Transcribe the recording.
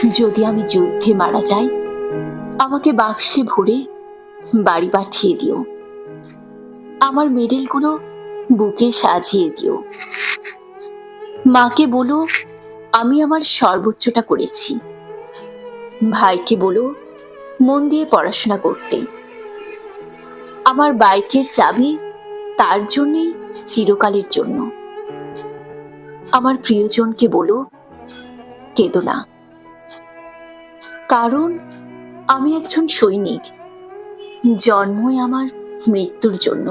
যদি আমি যুদ্ধে মারা যাই, আমাকে বাক্সে ভরে বাড়ি পাঠিয়ে দিও। আমার মেডেলগুলো বুকে সাজিয়ে দিও। মাকে বলো আমি আমার সর্বোচ্চটা করেছি। ভাইকে বলো মন দিয়ে পড়াশোনা করতে। আমার বাইকের চাবি তার জন্যেই চিরকালের জন্য। আমার প্রিয়জনকে বলো কেঁদো না, কারণ আমি একজন সৈনিক, জন্মই আমার মৃত্যুর জন্য।